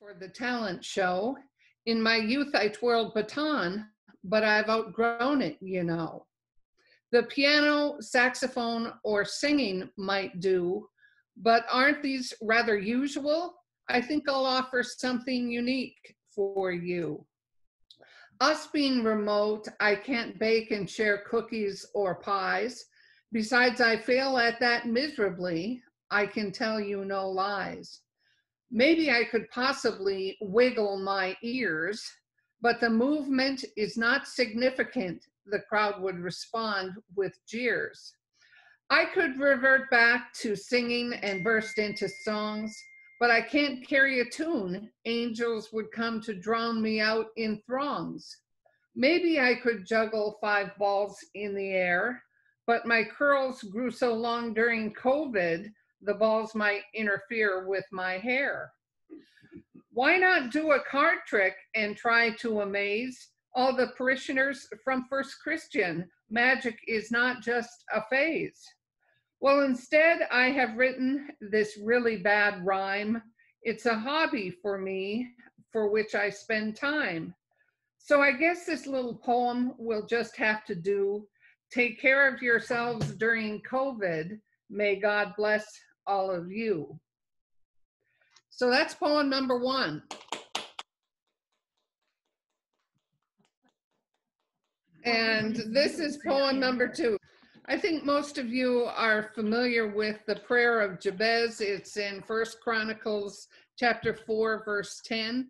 for the talent show. In my youth, I twirled baton, but I've outgrown it, you know. The piano, saxophone, or singing might do, but aren't these rather usual? I think I'll offer something unique for you. Us being remote, I can't bake and share cookies or pies. Besides, I fail at that miserably. I can tell you no lies. Maybe I could possibly wiggle my ears, but the movement is not significant. The crowd would respond with jeers. I could revert back to singing and burst into songs, but I can't carry a tune. Angels would come to drown me out in throngs. Maybe I could juggle 5 balls in the air, but my curls grew so long during COVID, the balls might interfere with my hair. Why not do a card trick and try to amaze all the parishioners from First Christian? Magic is not just a phase. Well, instead, I have written this really bad rhyme. It's a hobby for me, for which I spend time. So I guess this little poem will just have to do. Take care of yourselves during COVID. May God bless all of you. So that's poem number 1. And this is poem number 2. I think most of you are familiar with the prayer of Jabez. It's in 1 Chronicles chapter 4, verse 10.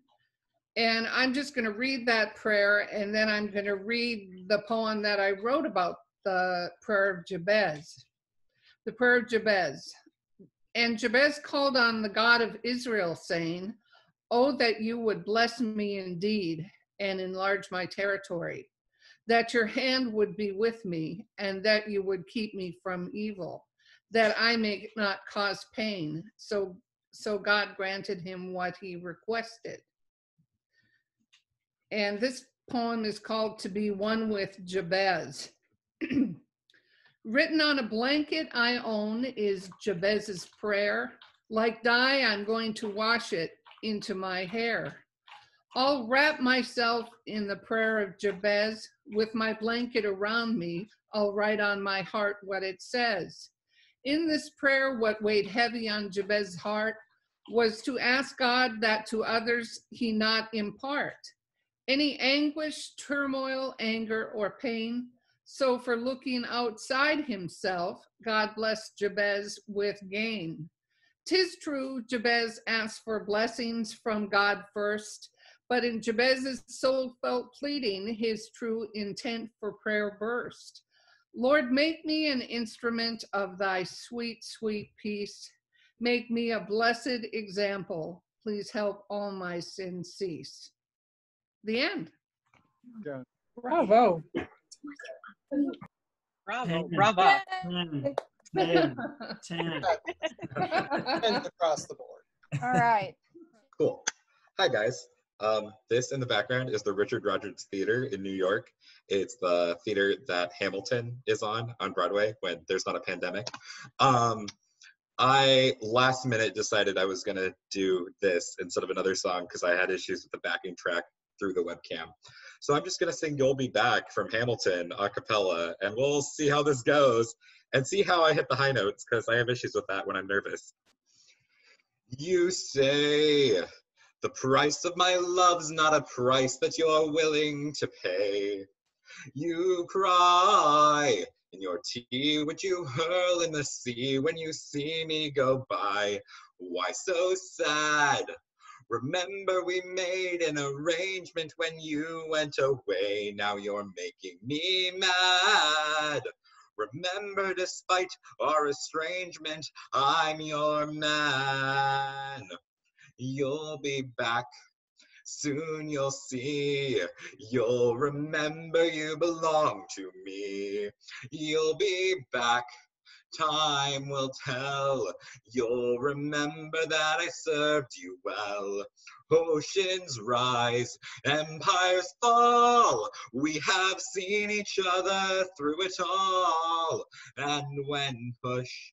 And I'm just going to read that prayer, and then I'm going to read the poem that I wrote about the prayer of Jabez. The prayer of Jabez. And Jabez called on the God of Israel, saying, "Oh, that you would bless me indeed and enlarge my territory, that your hand would be with me, and that you would keep me from evil, that I may not cause pain." So God granted him what he requested. And this poem is called To Be One with Jabez. Written on a blanket I own is Jabez's prayer. Like dye, I'm going to wash it into my hair. I'll wrap myself in the prayer of Jabez. With my blanket around me, I'll write on my heart what it says. In this prayer, what weighed heavy on Jabez's heart was to ask God that to others he not impart any anguish, turmoil, anger, or pain. So for looking outside himself, God blessed Jabez with gain. 'Tis true, Jabez asked for blessings from God first, but in Jabez's soul felt pleading, his true intent for prayer burst. Lord, make me an instrument of thy sweet, sweet peace. Make me a blessed example. Please help all my sins cease. The end. Yeah. Bravo. Bravo. Bravo. 10. And across the board. All right. Cool. Hi, guys. This in the background is the Richard Rogers Theater in New York. It's the theater that Hamilton is on Broadway when there's not a pandemic. I last minute decided I was going to do this instead of another song because I had issues with the backing track through the webcam. So I'm just going to sing You'll Be Back from Hamilton a cappella, and we'll see how this goes and see how I hit the high notes because I have issues with that when I'm nervous. You say the price of my love's not a price that you're willing to pay. You cry in your tea, which you hurl in the sea when you see me go by. Why so sad? Remember we made an arrangement when you went away. Now you're making me mad. Remember, despite our estrangement, I'm your man. You'll be back. Soon you'll see, you'll remember you belong to me. You'll be back, time will tell. You'll remember that I served you well. Oceans rise, empires fall. We have seen each other through it all. And when push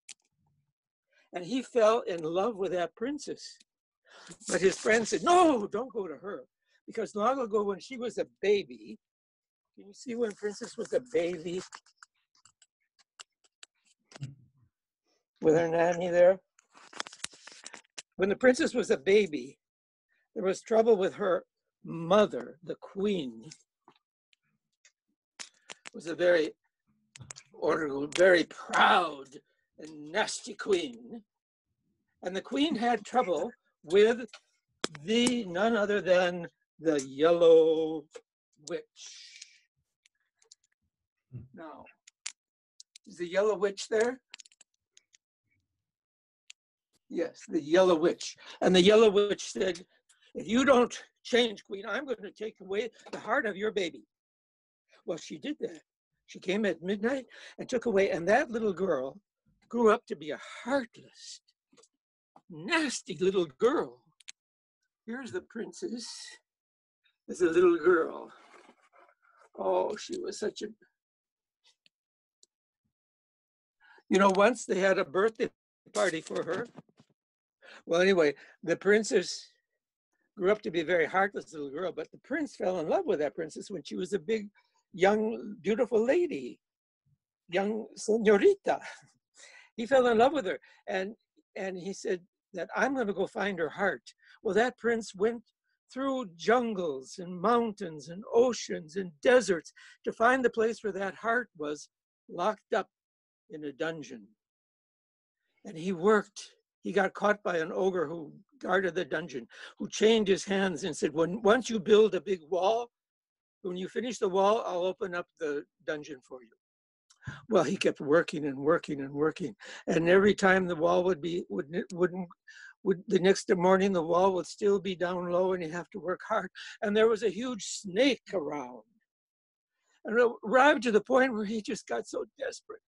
and he fell in love with that princess. But his friend said, no, don't go to her. Because long ago when she was a baby, can you see when Princess was a baby? With her nanny there? When the princess was a baby, there was trouble with her mother, the queen. Was a very proud and nasty queen. And the queen had trouble with none other than the Yellow Witch. Now, is the Yellow Witch there? Yes, the Yellow Witch. And the Yellow Witch said, if you don't change, Queen, I'm going to take away the heart of your baby. Well, she did that. She came at midnight and took away, and that little girl grew up to be a heartless, nasty little girl. Here's the princess as a little girl. Oh, she was such a... You know, once they had a birthday party for her. Well, anyway, the princess grew up to be a very heartless little girl, but the prince fell in love with that princess when she was a big, young, beautiful lady, young señorita. He fell in love with her, and he said that I'm going to go find her heart. Well, that prince went through jungles and mountains and oceans and deserts to find the place where that heart was locked up in a dungeon. And he worked. He got caught by an ogre who guarded the dungeon, who chained his hands and said, once you build a big wall, when you finish the wall, I'll open up the dungeon for you. Well, he kept working and working and working. And every time the wall the next morning, the wall would still be down low and he'd have to work hard. And there was a huge snake around. And it arrived to the point where he just got so desperate.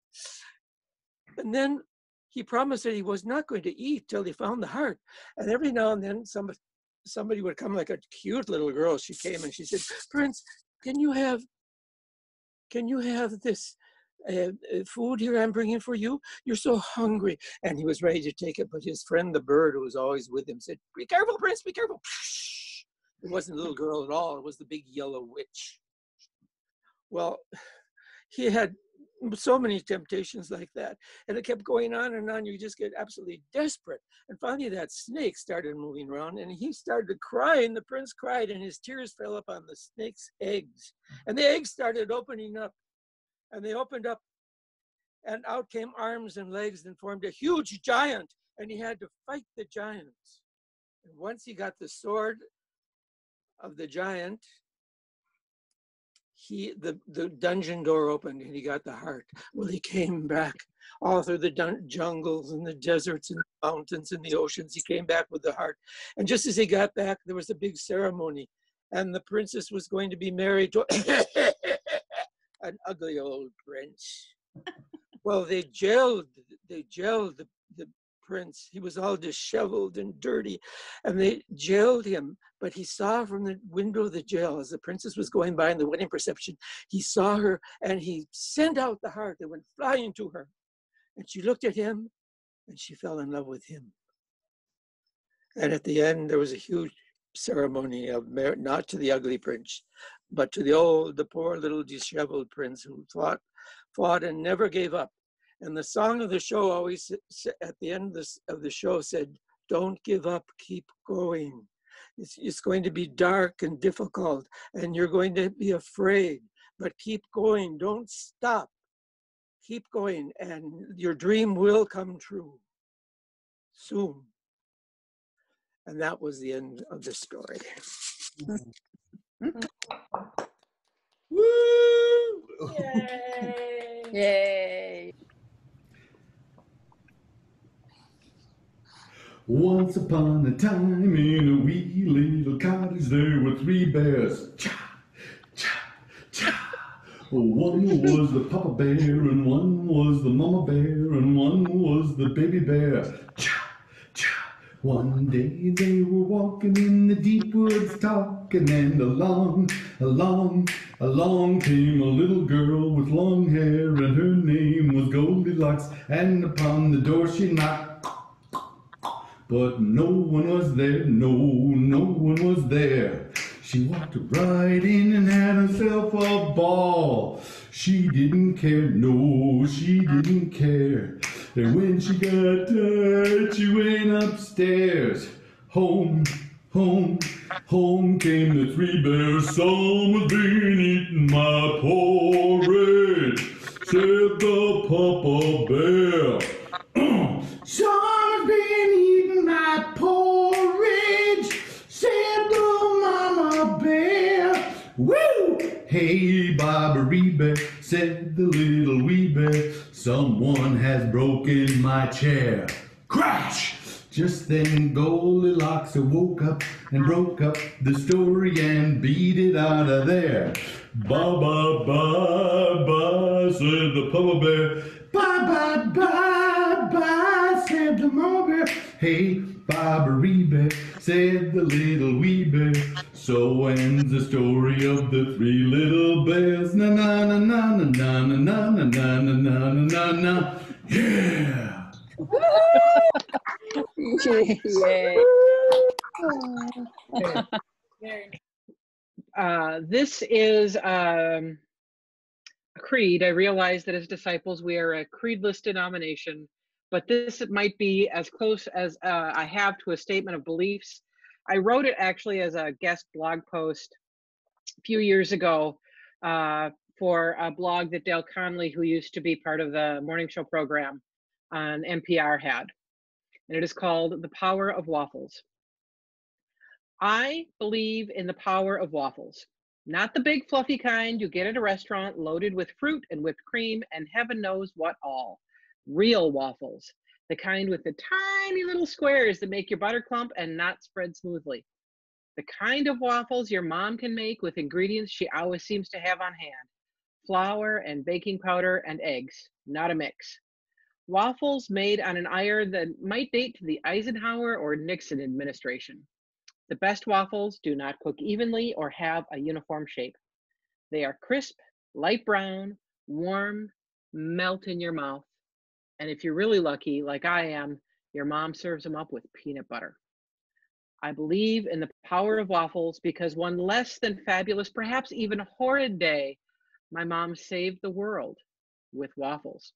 And then he promised that he was not going to eat till he found the heart. And every now and then somebody would come, like a cute little girl. She came and she said, Prince, can you have this food here I'm bringing for you? You're so hungry. And he was ready to take it, but his friend, the bird, who was always with him, said, be careful, Prince, be careful. It wasn't the little girl at all. It was the big Yellow Witch. Well, he had so many temptations like that, and it kept going on and on. You just get absolutely desperate. And finally that snake started moving around and he started crying. The prince cried and his tears fell upon the snake's eggs, and the eggs started opening up, and they opened up and out came arms and legs and formed a huge giant, and he had to fight the giants. And once he got the sword of the giant, the dungeon door opened and he got the heart. Well, he came back all through the jungles and the deserts and the mountains and the oceans. He came back with the heart. And just as he got back, there was a big ceremony, and the princess was going to be married to an ugly old prince. Well, they jailed the prince. He was all disheveled and dirty, and they jailed him. But he saw from the window of the jail, as the princess was going by in the wedding reception, he saw her and he sent out the heart that went flying to her. And she looked at him and she fell in love with him. And at the end, there was a huge ceremony of marriage, not to the ugly prince, but to the poor little disheveled prince who fought and never gave up. And the song of the show always, at the end of the show, said, don't give up, keep going. It's going to be dark and difficult, and you're going to be afraid, but keep going, don't stop. Keep going, and your dream will come true soon. And that was the end of the story. Woo! Yay! Yay. Once upon a time in a wee little cottage there were 3 bears. Cha, cha, cha. One was the papa bear, and one was the mama bear, and one was the baby bear. Cha, cha. One day they were walking in the deep woods talking, and along came a little girl with long hair, and her name was Goldilocks, and upon the door she knocked. but no one was there, no one was there. She walked right in and had herself a ball. She didn't care, no, she didn't care. And when she got tired, she went upstairs. Home, home, home came the three bears. Someone's been eating my porridge, said the Papa Bear. Someone's been eating my porridge, said the Mama Bear. Woo! Hey, Bobbery Bear, said the little wee bear. Someone has broken my chair. Crash! Just then Goldilocks woke up and broke up the story and beat it out of there. Ba ba ba ba, said the Papa Bear. Ba ba ba ba, said the Mama Bear. Hey, Bobbery Bear, said the little wee bear. So ends the story of the three little bears. Na na na na na na na na na na na na na na. Yeah. Yay. This is a creed. I realize that as disciples, we are a creedless denomination, but this might be as close as I have to a statement of beliefs. I wrote it actually as a guest blog post a few years ago for a blog that Dale Conley, who used to be part of the morning show program on NPR, had. And it is called The Power of Waffles. I believe in the power of waffles, not the big fluffy kind you get at a restaurant loaded with fruit and whipped cream and heaven knows what all. Real waffles, the kind with the tiny little squares that make your butter clump and not spread smoothly. The kind of waffles your mom can make with ingredients she always seems to have on hand. Flour and baking powder and eggs, not a mix. Waffles made on an iron that might date to the Eisenhower or Nixon administration. The best waffles do not cook evenly or have a uniform shape. They are crisp, light brown, warm, melt in your mouth. And if you're really lucky, like I am, your mom serves them up with peanut butter. I believe in the power of waffles because one less than fabulous, perhaps even horrid day, my mom saved the world with waffles.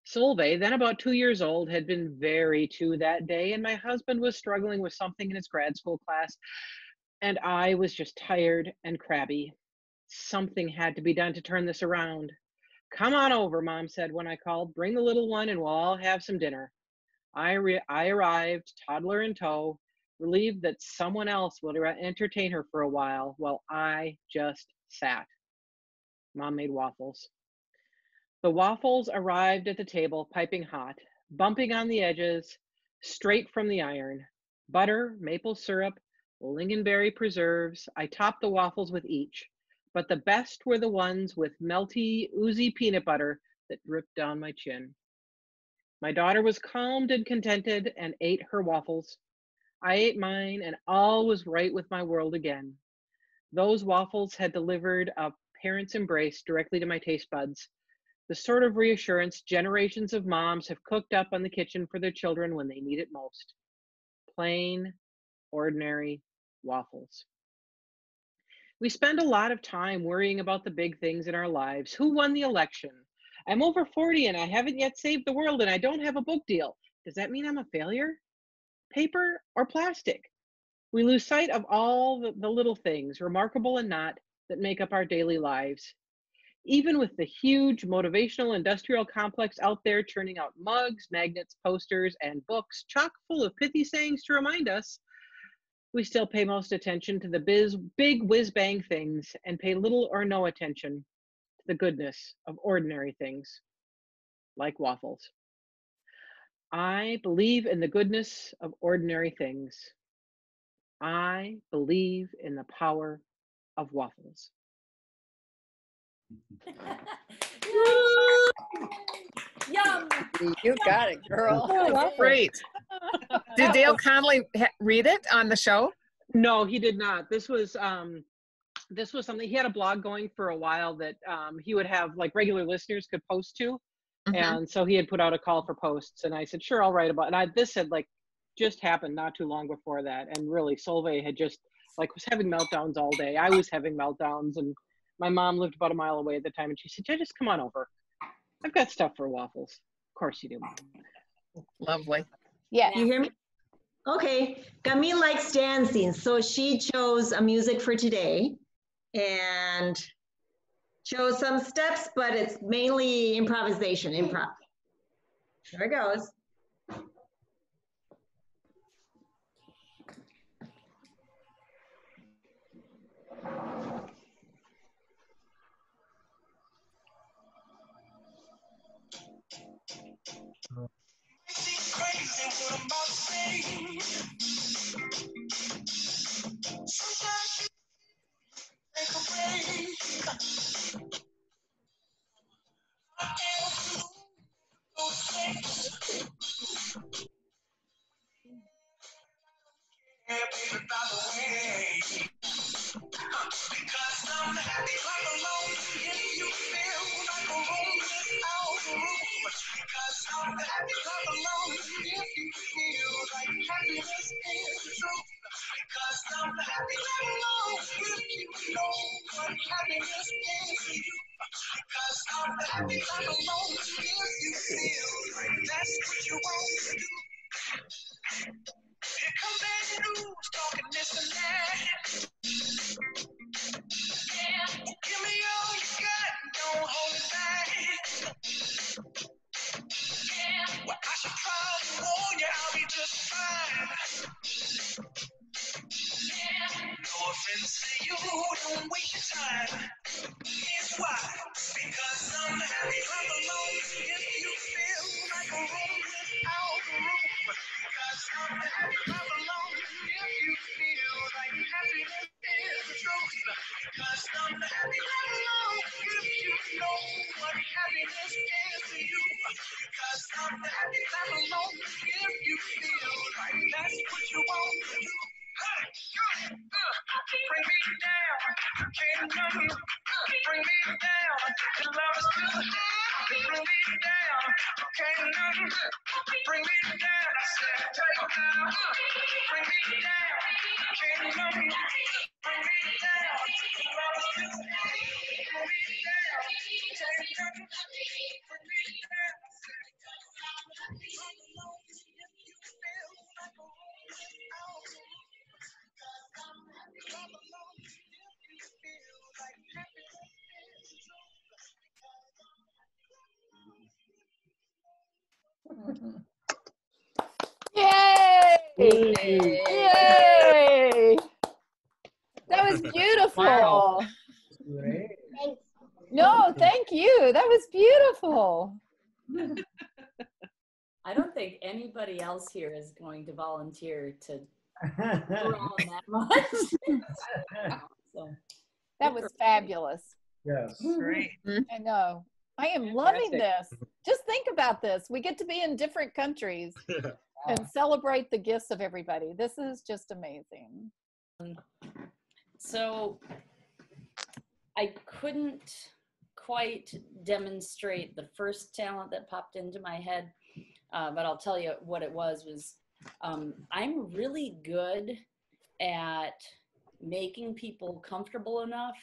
Solveig, then about 2 years old, had been very two that day, and my husband was struggling with something in his grad school class, and I was just tired and crabby. Something had to be done to turn this around. Come on over, Mom said when I called. Bring the little one and we'll all have some dinner. I arrived, toddler in tow, relieved that someone else would entertain her for a while I just sat. Mom made waffles. The waffles arrived at the table piping hot, bumping on the edges, straight from the iron. Butter, maple syrup, lingonberry preserves. I topped the waffles with each, but the best were the ones with melty, oozy peanut butter that dripped down my chin. My daughter was calmed and contented and ate her waffles. I ate mine and all was right with my world again. Those waffles had delivered a parent's embrace directly to my taste buds. The sort of reassurance generations of moms have cooked up on the kitchen for their children when they need it most. Plain, ordinary waffles. We spend a lot of time worrying about the big things in our lives. Who won the election? I'm over 40 and I haven't yet saved the world and I don't have a book deal. Does that mean I'm a failure? Paper or plastic? We lose sight of all the little things, remarkable and not, that make up our daily lives. Even with the huge motivational industrial complex out there churning out mugs, magnets, posters, and books chock full of pithy sayings to remind us, we still pay most attention to the big whiz-bang things and pay little or no attention to the goodness of ordinary things, like waffles. I believe in the goodness of ordinary things. I believe in the power of waffles. Yum. You got it, girl. Great. Did Dale Conley read it on the show? No, he did not. This was something, he had a blog going for a while that he would have like regular listeners could post to. Mm-hmm. And so he had put out a call for posts and I said, sure, I'll write about it. And this had like just happened not too long before that. And really, Solveig had just like was having meltdowns all day. I was having meltdowns, and my mom lived about a mile away at the time, and she said, just come on over. I've got stuff for waffles. Of course you do, Mom. Lovely. Yeah. You hear me? Okay, Camille likes dancing, so she chose a music for today and chose some steps, but it's mainly improvisation, improv. There it goes. Yay! Yay! That was beautiful. Wow. Great. No, thank you. That was beautiful. I don't think anybody else here is going to volunteer to groan that much. So, That was fabulous. Yes. Great. I know. I am loving this. Just think about this. We get to be in different countries and celebrate the gifts of everybody. This is just amazing. so I couldn't quite demonstrate the first talent that popped into my head, but I'll tell you what it was I'm really good at making people comfortable enough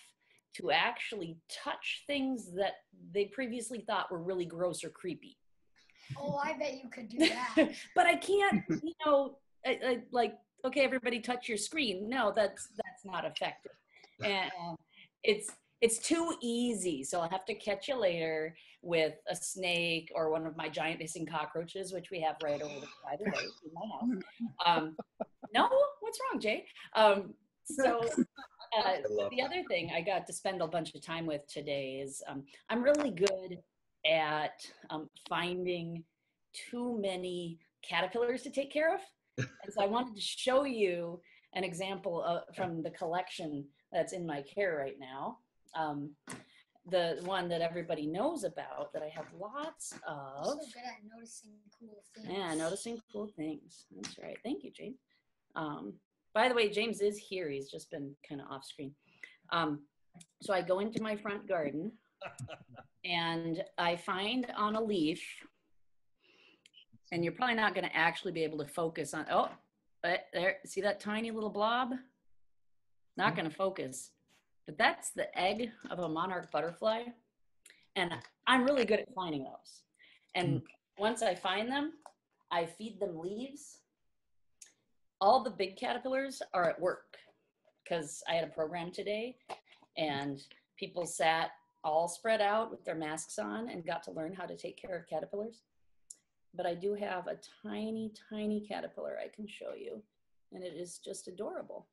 to actually touch things that they previously thought were really gross or creepy. Oh, I bet you could do that. But I can't, I like, okay, everybody touch your screen. No, that's not effective. And it's too easy. So I'll have to catch you later with a snake or one of my giant hissing cockroaches, which we have right over by the way in my house. No, what's wrong, Jay? The other thing I got to spend a bunch of time with today is I'm really good at finding too many caterpillars to take care of. And so I wanted to show you an example from the collection that's in my care right now. The one that everybody knows about that I have lots of. So good at noticing cool things. Yeah, noticing cool things. That's right. Thank you, James. By the way, James is here. He's just been kind of off screen. So I go into my front garden and I find on a leaf And you're probably not going to actually be able to focus on, oh, but there, see that tiny little blob? Not going to focus. But that's the egg of a monarch butterfly. And I'm really good at finding those. And once I find them, I feed them leaves. All the big caterpillars are at work because I had a program today and people sat all spread out with their masks on and got to learn how to take care of caterpillars. But I do have a tiny, tiny caterpillar I can show you, and it is just adorable.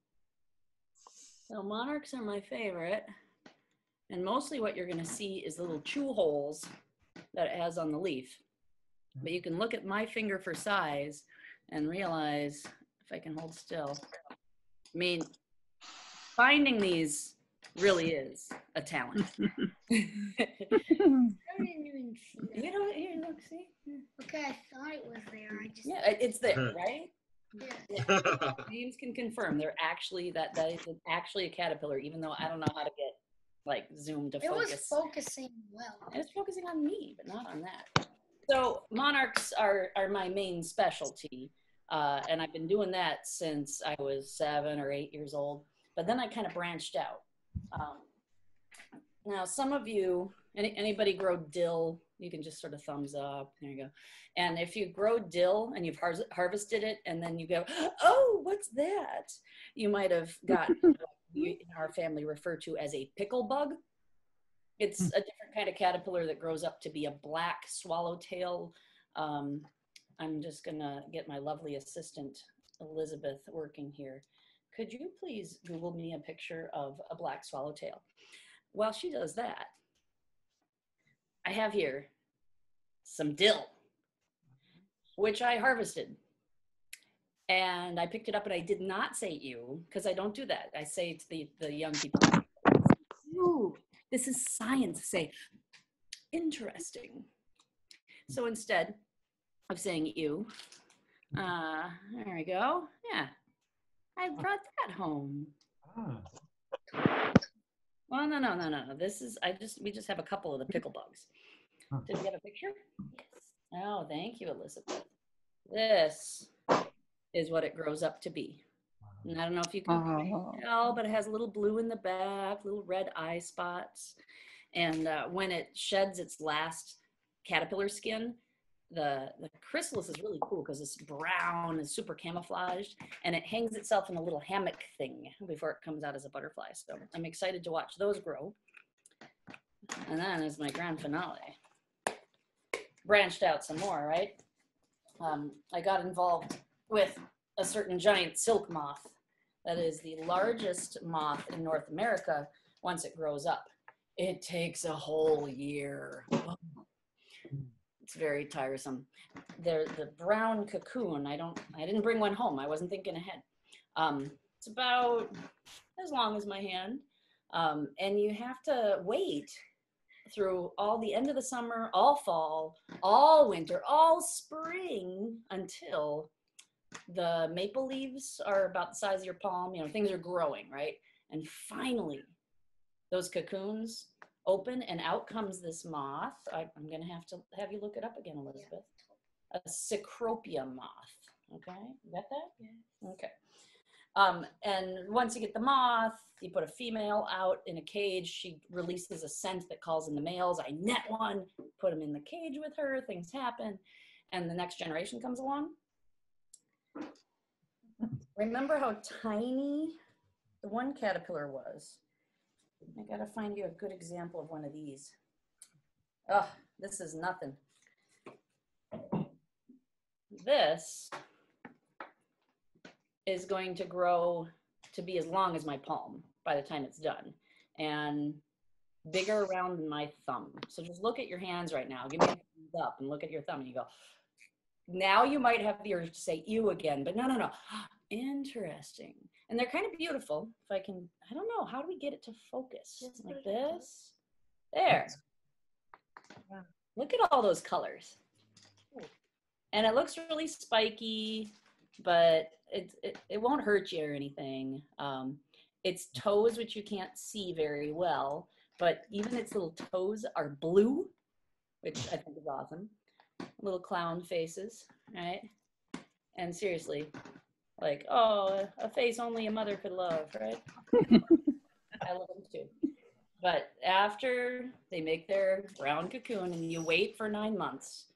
So monarchs are my favorite, and mostly what you're gonna see is the little chew holes that it has on the leaf. But you can look at my finger for size and realize, if I can hold still, I mean, finding these really is a talent. I didn't even see that. You know, here, look, see? Okay, I thought it was there. I just Yeah, it's there, right? yeah. James can confirm they're actually that is actually a caterpillar, even though I don't know how to get like zoom to It was focus. focusing well. It's focusing on me, but not on that. So monarchs are my main specialty, and I've been doing that since I was 7 or 8 years old. But then I kind of branched out. Now, some of you, anybody grow dill? You can just sort of thumbs up. There you go. And if you grow dill and you've harvested it, and then you go, oh, what's that? You might have got what we in our family refer to as a pickle bug. It's a different kind of caterpillar that grows up to be a black swallowtail. I'm just gonna get my lovely assistant, Elizabeth, working here. Could you please Google me a picture of a black swallowtail? While she does that, I have here some dill, which I harvested. And I picked it up and I did not say ew, because I don't do that. I say to the young people, ooh, this is science. Say, interesting. So instead of saying ew, there we go. Yeah, I brought that home. Well, no. This is, we just have a couple of the pickle bugs. Did we have a picture? Yes. Oh, thank you, Elizabeth. This is what it grows up to be. And I don't know if you can tell, but it has a little blue in the back, little red eye spots. And when it sheds its last caterpillar skin, the chrysalis is really cool because it's brown and super camouflaged, and it hangs itself in a little hammock thing before it comes out as a butterfly. So I'm excited to watch those grow. And then is my grand finale. Branched out some more, right? I got involved with a certain giant silk moth that is the largest moth in North America once it grows up. It takes a whole year. It's very tiresome. They're the brown cocoon. I didn't bring one home. I wasn't thinking ahead. It's about as long as my hand. And you have to wait through all the end of the summer, all fall, all winter, all spring, until the maple leaves are about the size of your palm. You know, things are growing, right? And finally, those cocoons open and out comes this moth. I'm going to have you look it up again, Elizabeth. A Cecropia moth. Okay, you got that? Yeah. Okay. And once you get the moth, you put a female out in a cage. She releases a scent that calls in the males. I net one, put them in the cage with her. Things happen. And the next generation comes along. Remember how tiny the one caterpillar was? I gotta find you a good example of one of these. Oh, this is nothing. This is going to grow to be as long as my palm by the time it's done, and bigger around than my thumb. So just look at your hands right now. Give me a thumbs up and look at your thumb and you go, now you might have the urge to say ew again, but no. Interesting. And they're kind of beautiful. If I can, I don't know, how do we get it to focus? Like this? There. Look at all those colors. And it looks really spiky, but it won't hurt you or anything. Its toes, which you can't see very well, but even its little toes are blue, which I think is awesome. little clown faces, right? And seriously, like, oh, a face only a mother could love, right? I love them too. But after they make their brown cocoon and you wait for 9 months,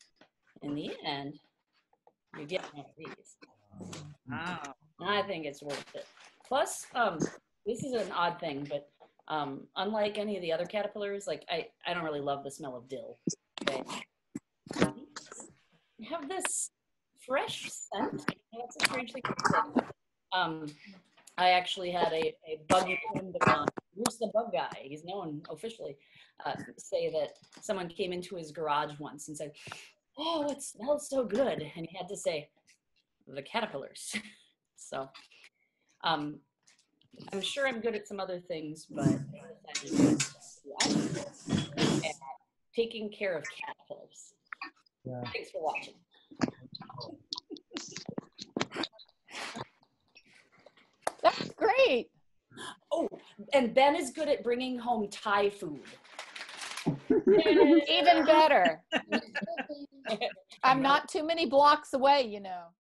in the end, you get one of these. Wow. I think it's worth it. Plus, this is an odd thing, but unlike any of the other caterpillars, like I don't really love the smell of dill. Okay? They have this fresh scent. That's a strange thing to say. I actually had a bug friend of Bruce the Bug Guy, he's known officially, say that someone came into his garage once and said, oh, it smells so good. And he had to say, the caterpillars. So I'm sure I'm good at some other things, but at taking care of caterpillars. Yeah. Thanks for watching. That's great. Oh, and Ben is good at bringing home Thai food. Even better. I'm not too many blocks away, you know.